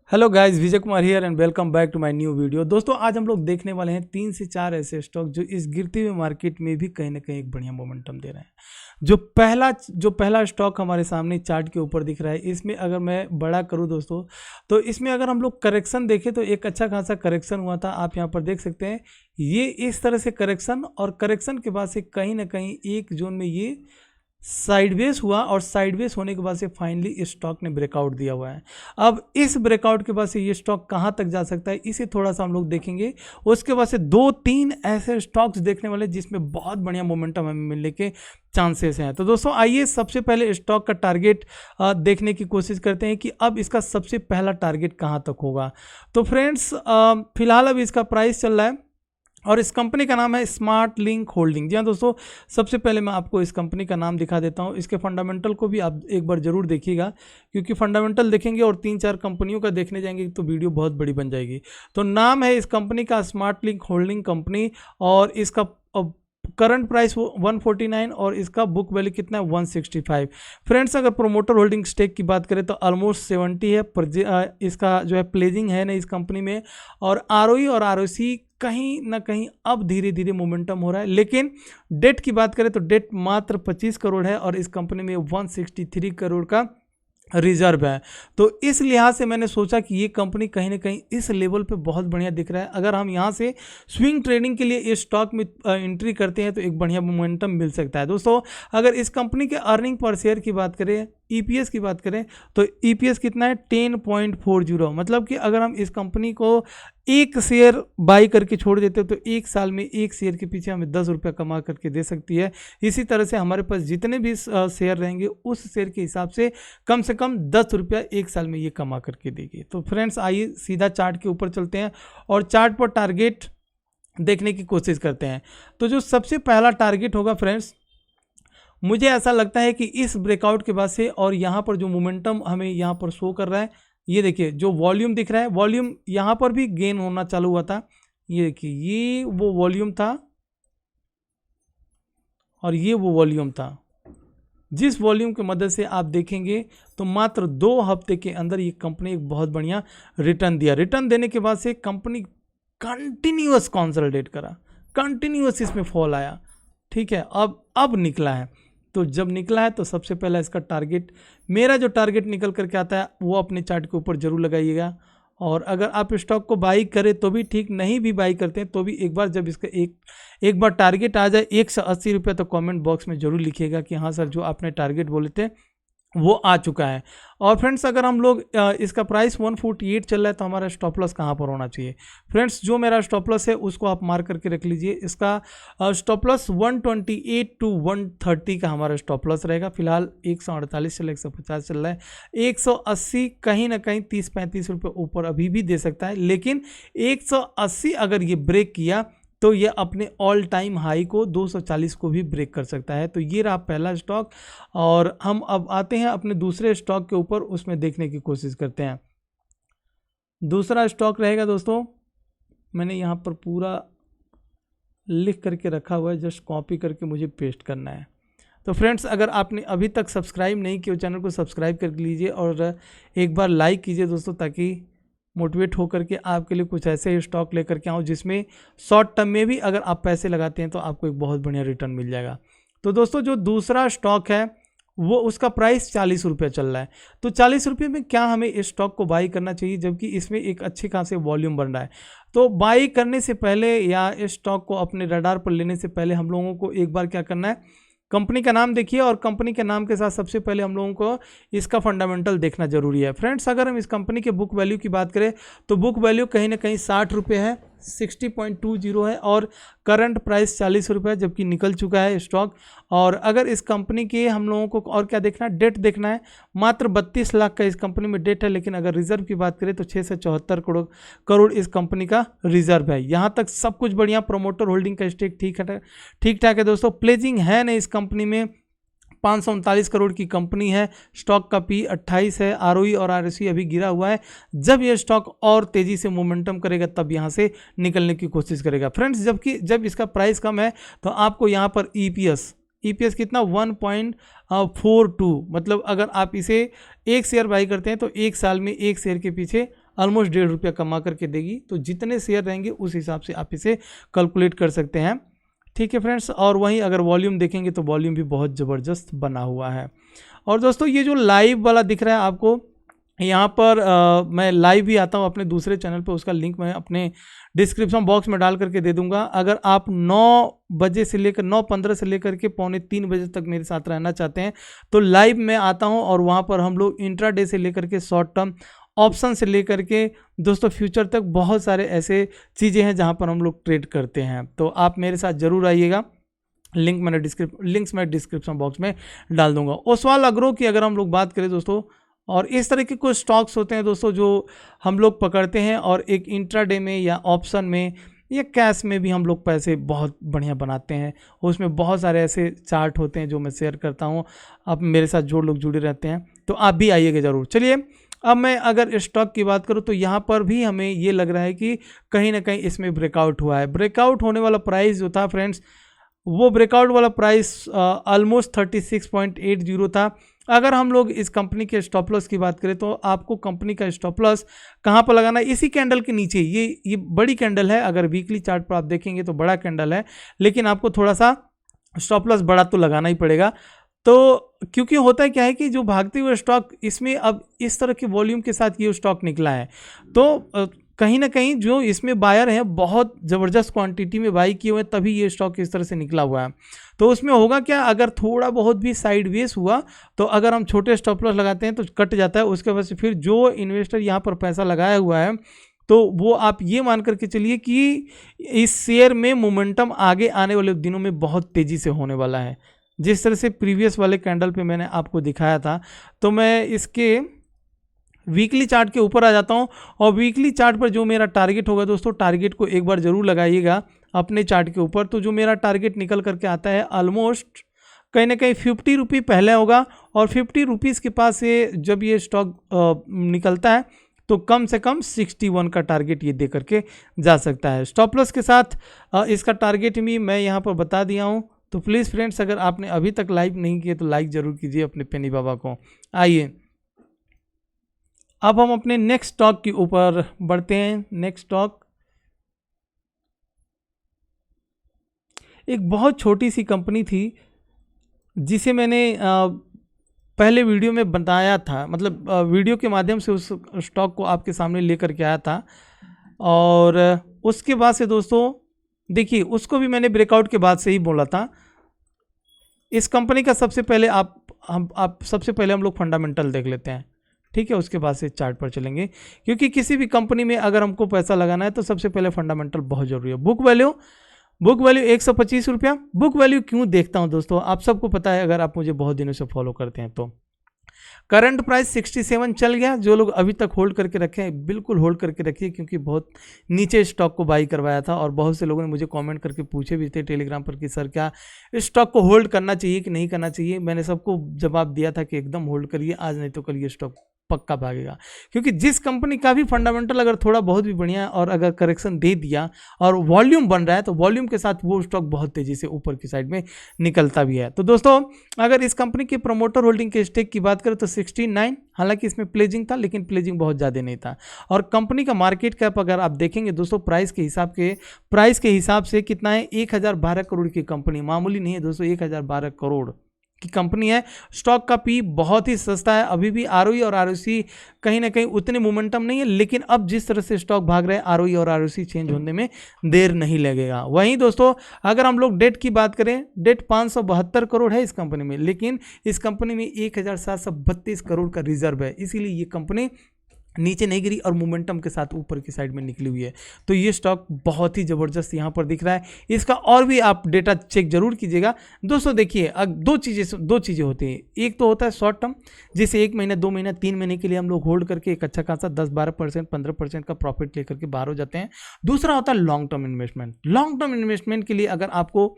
Hello guys, Vijay Kumar here and welcome back to my new video. दोस्तों आज हम लोग देखने वाले हैं 3 से 4 ऐसे स्टॉक जो इस गिरती हुई मार्केट में भी कहीं ना कहीं एक बढ़िया मोमेंटम दे रहे हैं। जो पहला स्टॉक हमारे सामने चार्ट के ऊपर दिख रहा है, इसमें अगर मैं बड़ा करूं दोस्तों तो इसमें अगर हम लोग करेक्शन देखें तो एक अच्छा खासा करेक्शन हुआ था। आप यहां पर देख सकते हैं ये इस तरह से करेक्शन, और करेक्शन के बाद से कहीं ना कहीं एक जोन में ये साइडवेज हुआ, और साइडवेज होने के बाद से फाइनली इस स्टॉक ने ब्रेकआउट दिया हुआ है। अब इस ब्रेकआउट के बाद से ये स्टॉक कहां तक जा सकता है इसे थोड़ा सा हम लोग देखेंगे। उसके बाद से 2-3 ऐसे स्टॉक्स देखने वाले जिसमें बहुत बढ़िया मोमेंटम हमें मिलने के चांसेस हैं। तो दोस्तों आइए सबसे पहले स्टॉक का टारगेट देखने की कोशिश करते हैं कि अब इसका सबसे पहला टारगेट कहां तक होगा। तो फ्रेंड्स फिलहाल अब इसका प्राइस चल रहा है और इस कंपनी का नाम है स्मार्ट लिंक होल्डिंग। जी हाँ दोस्तों, सबसे पहले मैं आपको इस कंपनी का नाम दिखा देता हूँ। इसके फंडामेंटल को भी आप एक बार जरूर देखिएगा, क्योंकि फंडामेंटल देखेंगे और 3-4 कंपनियों का देखने जाएंगे तो वीडियो बहुत बड़ी बन जाएगी। तो नाम है इस कंपनी का स्मार्ट लिंक होल्डिंग कंपनी, और इसका करंट प्राइस 149 और इसका बुक वैल्यू कितना है 165। फ्रेंड्स अगर प्रोमोटर होल्डिंग स्टेक की बात करें तो ऑलमोस्ट 70 है। इसका जो है प्लेजिंग है ना इस कंपनी में, और आरओई और आरओसी कहीं ना कहीं अब धीरे धीरे मोमेंटम हो रहा है। लेकिन डेट की बात करें तो डेट मात्र 25 करोड़ है और इस कंपनी में 163 करोड़ का रिजर्व है। तो इस लिहाज से मैंने सोचा कि ये कंपनी कहीं ना कहीं इस लेवल पे बहुत बढ़िया दिख रहा है। अगर हम यहाँ से स्विंग ट्रेडिंग के लिए इस स्टॉक में एंट्री करते हैं तो एक बढ़िया मोमेंटम मिल सकता है। दोस्तों अगर इस कंपनी के अर्निंग पर शेयर की बात करें, ईपीएस की बात करें तो ईपीएस कितना है 10.40। मतलब कि अगर हम इस कंपनी को एक शेयर बाई करके छोड़ देते तो एक साल में एक शेयर के पीछे हमें 10 रुपये कमा करके दे सकती है। इसी तरह से हमारे पास जितने भी शेयर रहेंगे उस शेयर के हिसाब से कम 10 रुपया एक साल में ये कमा करके देगी। तो फ्रेंड्स आइए सीधा चार्ट के ऊपर चलते हैं और चार्ट पर टारगेट देखने की कोशिश करते हैं। तो जो सबसे पहला टारगेट होगा फ्रेंड्स, मुझे ऐसा लगता है कि इस ब्रेकआउट के बाद से, और यहाँ पर जो मोमेंटम हमें यहाँ पर शो कर रहा है, ये देखिए जो वॉल्यूम दिख रहा है, वॉल्यूम यहाँ पर भी गेन होना चालू हुआ था। ये देखिए ये वो वॉल्यूम था और ये वो वॉल्यूम था, जिस वॉल्यूम की मदद से आप देखेंगे तो मात्र 2 हफ्ते के अंदर ये कंपनी एक बहुत बढ़िया रिटर्न दिया। रिटर्न देने के बाद से कंपनी कंटिन्यूअस कंसोलिडेट करा, कंटिन्यूअस इसमें फॉल आया। ठीक है, अब निकला है। तो जब निकला है तो सबसे पहला इसका टारगेट, मेरा जो टारगेट निकल करके आता है वो अपने चार्ट के ऊपर जरूर लगाइएगा। और अगर आप स्टॉक को बाई करें तो भी ठीक, नहीं भी बाई करते हैं तो भी एक बार जब इसका एक बार टारगेट आ जाए 180 रुपये, तो कमेंट बॉक्स में जरूर लिखिएगा कि हाँ सर जो आपने टारगेट बोले थे वो आ चुका है। और फ्रेंड्स अगर हम लोग इसका प्राइस 148 चल रहा है तो हमारा स्टॉप लॉस कहाँ पर होना चाहिए। फ्रेंड्स जो मेरा स्टॉप लॉस है उसको आप मार्क करके रख लीजिए। इसका स्टॉप लॉस 128 to 130 का हमारा स्टॉप लॉस रहेगा। फिलहाल 148 चल रहा है, 150 चल रहा है, 180 कहीं ना कहीं 30-35 रुपये ऊपर अभी भी दे सकता है। लेकिन 180 अगर ये ब्रेक किया तो ये अपने ऑल टाइम हाई को 240 को भी ब्रेक कर सकता है। तो ये रहा पहला स्टॉक, और हम अब आते हैं अपने दूसरे स्टॉक के ऊपर, उसमें देखने की कोशिश करते हैं। दूसरा स्टॉक रहेगा दोस्तों, मैंने यहाँ पर पूरा लिख करके रखा हुआ है, जस्ट कॉपी करके मुझे पेस्ट करना है। तो फ्रेंड्स अगर आपने अभी तक सब्सक्राइब नहीं किया चैनल को सब्सक्राइब कर लीजिए और एक बार लाइक कीजिए दोस्तों, ताकि मोटिवेट होकर के आपके लिए कुछ ऐसे ही स्टॉक लेकर के आऊँ जिसमें शॉर्ट टर्म में भी अगर आप पैसे लगाते हैं तो आपको एक बहुत बढ़िया रिटर्न मिल जाएगा। तो दोस्तों जो दूसरा स्टॉक है वो उसका प्राइस 40 रुपये चल रहा है। तो 40 रुपये में क्या हमें इस स्टॉक को बाई करना चाहिए, जबकि इसमें एक अच्छे खासे वॉल्यूम बन रहा है। तो बाई करने से पहले या इस स्टॉक को अपने रडार पर लेने से पहले हम लोगों को एक बार क्या करना है, कंपनी का नाम देखिए, और कंपनी के नाम के साथ सबसे पहले हम लोगों को इसका फंडामेंटल देखना जरूरी है। फ्रेंड्स अगर हम इस कंपनी के बुक वैल्यू की बात करें तो बुक वैल्यू कहीं ना कहीं 60 रुपये है, 60.20 है, और करंट प्राइस 40 रुपये है, जबकि निकल चुका है स्टॉक। और अगर इस कंपनी के हम लोगों को और क्या देखना है, डेट देखना है। मात्र 32 लाख का इस कंपनी में डेट है, लेकिन अगर रिजर्व की बात करें तो 6 से 74 करोड़ इस कंपनी का रिजर्व है। यहाँ तक सब कुछ बढ़िया, प्रोमोटर होल्डिंग का स्टेक ठीक ठाक है दोस्तों। प्लेजिंग है नहीं इस कंपनी में, 539 करोड़ की कंपनी है, स्टॉक का पी 28 है, आरओई और आरओसी अभी गिरा हुआ है। जब ये स्टॉक और तेज़ी से मोमेंटम करेगा तब यहाँ से निकलने की कोशिश करेगा। फ्रेंड्स जब इसका प्राइस कम है तो आपको यहाँ पर ईपीएस कितना 1.42, मतलब अगर आप इसे एक शेयर बाई करते हैं तो एक साल में एक शेयर के पीछे ऑलमोस्ट ₹1.5 कमा करके देगी। तो जितने शेयर रहेंगे उस हिसाब से आप इसे कैलकुलेट कर सकते हैं। ठीक है फ्रेंड्स, और वहीं अगर वॉल्यूम देखेंगे तो वॉल्यूम भी बहुत ज़बरदस्त बना हुआ है। और दोस्तों ये जो लाइव वाला दिख रहा है आपको, यहाँ पर मैं लाइव भी आता हूँ अपने दूसरे चैनल पे, उसका लिंक मैं अपने डिस्क्रिप्शन बॉक्स में डाल करके दे दूंगा। अगर आप 9 बजे से लेकर 9:15 से लेकर के पौने 3 बजे तक मेरे साथ रहना चाहते हैं तो लाइव में आता हूँ, और वहाँ पर हम लोग इंट्राडे से लेकर के शॉर्ट टर्म ऑप्शन से लेकर के दोस्तों फ्यूचर तक बहुत सारे ऐसे चीज़ें हैं जहाँ पर हम लोग ट्रेड करते हैं। तो आप मेरे साथ ज़रूर आइएगा, लिंक्स मैं डिस्क्रिप्शन बॉक्स में डाल दूंगा। ओसवाल एग्रो की अगर हम लोग बात करें दोस्तों, और इस तरह के कुछ स्टॉक्स होते हैं दोस्तों जो हम लोग पकड़ते हैं, और एक इंट्राडे में या ऑप्शन में या कैश में भी हम लोग पैसे बहुत बढ़िया बनाते हैं। उसमें बहुत सारे ऐसे चार्ट होते हैं जो मैं शेयर करता हूँ। अब मेरे साथ जो लोग जुड़े रहते हैं तो आप भी आइएगा ज़रूर। चलिए अब मैं अगर स्टॉक की बात करूँ तो यहाँ पर भी हमें ये लग रहा है कि कहीं ना कहीं इसमें ब्रेकआउट हुआ है। ब्रेकआउट होने वाला प्राइस जो था फ्रेंड्स, वो ब्रेकआउट वाला प्राइस ऑलमोस्ट 36.80 था। अगर हम लोग इस कंपनी के स्टॉप लॉस की बात करें तो आपको कंपनी का स्टॉप लॉस कहाँ पर लगाना है, इसी कैंडल के नीचे। ये बड़ी कैंडल है, अगर वीकली चार्ट पर आप देखेंगे तो बड़ा कैंडल है, लेकिन आपको थोड़ा सा स्टॉप लॉस बड़ा तो लगाना ही पड़ेगा। तो क्योंकि होता है क्या है कि जो भागते हुए स्टॉक, इसमें अब इस तरह के वॉल्यूम के साथ ये स्टॉक निकला है, तो कहीं ना कहीं जो इसमें बायर हैं बहुत ज़बरदस्त क्वांटिटी में बाई किए हुए हैं, तभी ये स्टॉक इस तरह से निकला हुआ है। तो उसमें होगा क्या, अगर थोड़ा बहुत भी साइडवेज हुआ तो अगर हम छोटे स्टॉप लॉस लगाते हैं तो कट जाता है। उसके वजह से फिर जो इन्वेस्टर यहाँ पर पैसा लगाया हुआ है तो वो आप ये मान करके चलिए कि इस शेयर में मोमेंटम आगे आने वाले दिनों में बहुत तेज़ी से होने वाला है। जिस तरह से प्रीवियस वाले कैंडल पे मैंने आपको दिखाया था, तो मैं इसके वीकली चार्ट के ऊपर आ जाता हूं, और वीकली चार्ट पर जो मेरा टारगेट होगा दोस्तों, टारगेट को एक बार ज़रूर लगाइएगा अपने चार्ट के ऊपर। तो जो मेरा टारगेट निकल करके आता है ऑलमोस्ट कहीं ना कहीं 50 रुपये पहले होगा, और 50 रुपीज़ के पास से जब ये स्टॉक निकलता है तो कम से कम 61 का टारगेट ये दे करके जा सकता है। स्टॉप लॉस के साथ इसका टारगेट भी मैं यहाँ पर बता दिया हूँ। तो प्लीज़ फ्रेंड्स, अगर आपने अभी तक लाइक नहीं किए तो लाइक ज़रूर कीजिए अपने पेनी बाबा को। आइए अब हम अपने नेक्स्ट स्टॉक के ऊपर बढ़ते हैं। नेक्स्ट स्टॉक एक बहुत छोटी सी कंपनी थी जिसे मैंने पहले वीडियो में बताया था, मतलब वीडियो के माध्यम से उस स्टॉक को आपके सामने लेकर के आया था। और उसके बाद से दोस्तों देखिए, उसको भी मैंने ब्रेकआउट के बाद से ही बोला था। इस कंपनी का सबसे पहले सबसे पहले हम लोग फंडामेंटल देख लेते हैं, ठीक है, उसके बाद से चार्ट पर चलेंगे। क्योंकि किसी भी कंपनी में अगर हमको पैसा लगाना है तो सबसे पहले फंडामेंटल बहुत जरूरी है। बुक वैल्यू 125 रुपया। बुक वैल्यू क्यों देखता हूं दोस्तों, आप सबको पता है, अगर आप मुझे बहुत दिनों से फॉलो करते हैं तो। करंट प्राइस 67 चल गया। जो लोग अभी तक होल्ड करके रखे हैं बिल्कुल होल्ड करके रखिए, क्योंकि बहुत नीचे स्टॉक को बाई करवाया था, और बहुत से लोगों ने मुझे कमेंट करके पूछे भी थे टेलीग्राम पर कि सर क्या इस स्टॉक को होल्ड करना चाहिए कि नहीं करना चाहिए। मैंने सबको जवाब दिया था कि एकदम होल्ड करिए, आज नहीं तो कल ये स्टॉक पक्का भागेगा। क्योंकि जिस कंपनी का भी फंडामेंटल अगर थोड़ा बहुत भी बढ़िया और अगर करेक्शन दे दिया और वॉल्यूम बन रहा है तो वॉल्यूम के साथ वो स्टॉक बहुत तेजी से ऊपर की साइड में निकलता भी है। तो दोस्तों अगर इस कंपनी के प्रमोटर होल्डिंग के स्टेक की बात करें तो 69, हालांकि इसमें प्लेजिंग था लेकिन प्लेजिंग बहुत ज़्यादा नहीं था। और कंपनी का मार्केट कैप अगर आप देखेंगे दोस्तों प्राइस के हिसाब से कितना है, 1012 करोड़ की कंपनी, मामूली नहीं है दोस्तों, 1012 करोड़ की कंपनी है। स्टॉक का पी बहुत ही सस्ता है। अभी भी आरओई और आरओसी कहीं ना कहीं उतने मोमेंटम नहीं है, लेकिन अब जिस तरह से स्टॉक भाग रहे हैं आरओई और आरओसी चेंज होने में देर नहीं लगेगा। वहीं दोस्तों अगर हम लोग डेट की बात करें, डेट 572 करोड़ है इस कंपनी में, लेकिन इस कंपनी में 1732 करोड़ का रिजर्व है, इसीलिए ये कंपनी नीचे नहीं गिरी और मोमेंटम के साथ ऊपर की साइड में निकली हुई है। तो ये स्टॉक बहुत ही ज़बरदस्त यहाँ पर दिख रहा है। इसका और भी आप डेटा चेक जरूर कीजिएगा दोस्तों। देखिए दो चीज़ें होती हैं। एक तो होता है शॉर्ट टर्म, जिसे 1 महीना 2 महीना 3 महीने के लिए हम लोग होल्ड करके एक अच्छा खासा 10-12% 15% का प्रॉफिट लेकर के बाहर हो जाते हैं। दूसरा होता है long term investment. Long term investment के लिए अगर आपको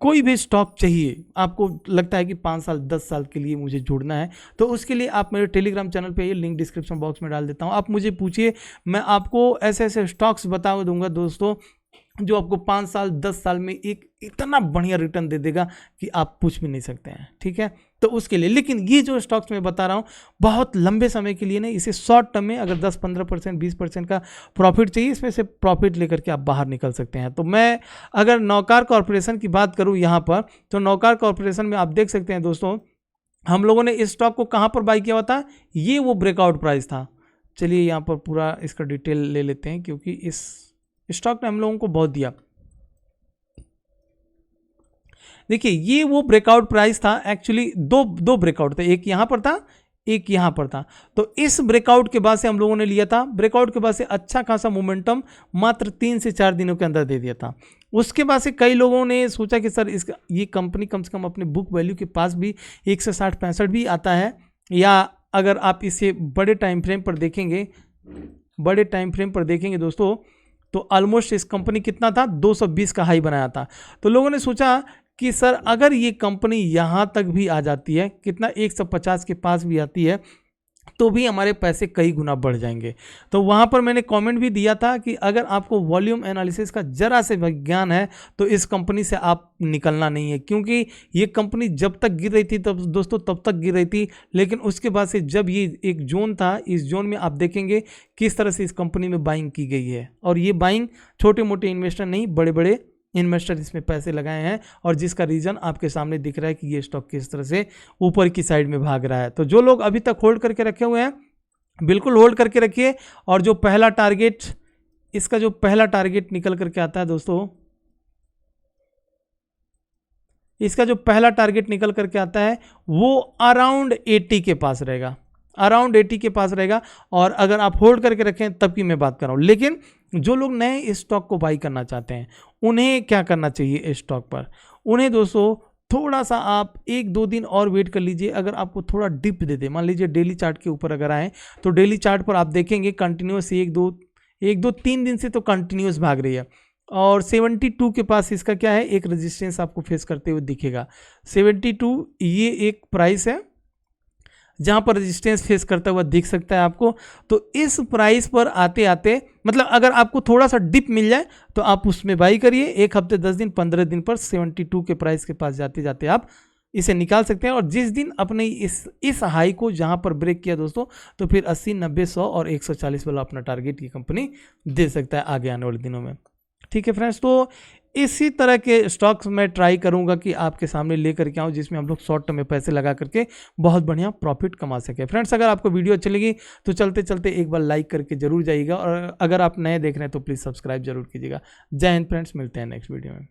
कोई भी स्टॉक चाहिए, आपको लगता है कि 5 साल 10 साल के लिए मुझे जुड़ना है, तो उसके लिए आप मेरे टेलीग्राम चैनल पे, ये लिंक डिस्क्रिप्शन बॉक्स में डाल देता हूँ, आप मुझे पूछिए, मैं आपको ऐसे ऐसे स्टॉक्स बता दूंगा दोस्तों जो आपको 5 साल 10 साल में एक इतना बढ़िया रिटर्न दे देगा कि आप पूछ भी नहीं सकते हैं, ठीक है। तो उसके लिए, लेकिन ये जो स्टॉक्स मैं बता रहा हूँ बहुत लंबे समय के लिए नहीं, इसे शॉर्ट टर्म में अगर 10-15% 20% का प्रॉफिट चाहिए, इसमें से प्रॉफिट लेकर के आप बाहर निकल सकते हैं। तो मैं अगर नौकार कॉर्पोरेशन की बात करूँ यहाँ पर, तो नौकार कॉर्पोरेशन में आप देख सकते हैं दोस्तों, हम लोगों ने इस स्टॉक को कहाँ पर बाई किया हुआ था, ये वो ब्रेकआउट प्राइस था। चलिए यहाँ पर पूरा इसका डिटेल ले लेते हैं, क्योंकि इस स्टॉक ने हम लोगों को बहुत दिया। देखिए ये वो ब्रेकआउट प्राइस था, एक्चुअली दो ब्रेकआउट थे, एक यहाँ पर था, एक यहाँ पर था। तो इस ब्रेकआउट के बाद से हम लोगों ने लिया था, ब्रेकआउट के बाद से अच्छा खासा मोमेंटम मात्र 3 से 4 दिनों के अंदर दे दिया था। उसके बाद से कई लोगों ने सोचा कि सर इसका ये कंपनी कम से कम अपने बुक वैल्यू के पास भी 160-65 भी आता है, या अगर आप इसे बड़े टाइम फ्रेम पर देखेंगे दोस्तों, तो ऑलमोस्ट इस कंपनी कितना था, 220 का हाई बनाया था। तो लोगों ने सोचा कि सर अगर ये कंपनी यहाँ तक भी आ जाती है, कितना 150 के पास भी आती है, तो भी हमारे पैसे कई गुना बढ़ जाएंगे। तो वहाँ पर मैंने कमेंट भी दिया था कि अगर आपको वॉल्यूम एनालिसिस का जरा से ज्ञान है तो इस कंपनी से आप निकलना नहीं है, क्योंकि ये कंपनी जब तक गिर रही थी तब दोस्तों तब तक गिर रही थी, लेकिन उसके बाद से जब ये एक जोन था, इस जोन में आप देखेंगे किस तरह से इस कंपनी में बाइंग की गई है। और ये बाइंग छोटे मोटे इन्वेस्टर नहीं, बड़े बड़े इन्वेस्टर इसमें पैसे लगाए हैं, और जिसका रीज़न आपके सामने दिख रहा है कि ये स्टॉक किस तरह से ऊपर की साइड में भाग रहा है। तो जो लोग अभी तक होल्ड करके रखे हुए हैं, बिल्कुल होल्ड करके रखिए। और जो पहला टारगेट, इसका जो पहला टारगेट निकल करके आता है दोस्तों, इसका जो पहला टारगेट निकल करके आता है वो अराउंड 80 के पास रहेगा, अराउंड 80 के पास रहेगा। और अगर आप होल्ड करके रखें तब की मैं बात कर रहा हूँ। लेकिन जो लोग नए इस स्टॉक को बाई करना चाहते हैं, उन्हें क्या करना चाहिए इस स्टॉक पर, उन्हें दोस्तों थोड़ा सा आप 1-2 दिन और वेट कर लीजिए। अगर आपको थोड़ा डिप दे दे, मान लीजिए डेली चार्ट के ऊपर अगर आए, तो डेली चार्ट पर आप देखेंगे कंटिन्यूस 1-2-3 दिन से तो कंटिन्यूस भाग रही है। और 72 के पास इसका क्या है, एक रेजिस्टेंस आपको फेस करते हुए दिखेगा। 72 ये एक प्राइस है जहां पर रेजिस्टेंस फेस करता हुआ दिख सकता है आपको। तो इस प्राइस पर आते आते, मतलब अगर आपको थोड़ा सा डिप मिल जाए तो आप उसमें बाई करिए। 1 हफ्ते 10 दिन 15 दिन पर 72 के प्राइस के पास जाते जाते आप इसे निकाल सकते हैं। और जिस दिन अपने इस हाई को जहां पर ब्रेक किया दोस्तों, तो फिर 80, 90, 100 और 140 वाला अपना टारगेट ये कंपनी दे सकता है आगे आने वाले दिनों में। ठीक है फ्रेंड्स, तो इसी तरह के स्टॉक्स मैं ट्राई करूंगा कि आपके सामने लेकर के आऊं, जिसमें हम लोग शॉर्ट टर्म में पैसे लगा करके बहुत बढ़िया प्रॉफिट कमा सके। फ्रेंड्स, अगर आपको वीडियो अच्छी लगी तो चलते चलते एक बार लाइक करके जरूर जाइएगा, और अगर आप नए देख रहे हैं तो प्लीज़ सब्सक्राइब जरूर कीजिएगा। जय हिंद फ्रेंड्स, मिलते हैं नेक्स्ट वीडियो में।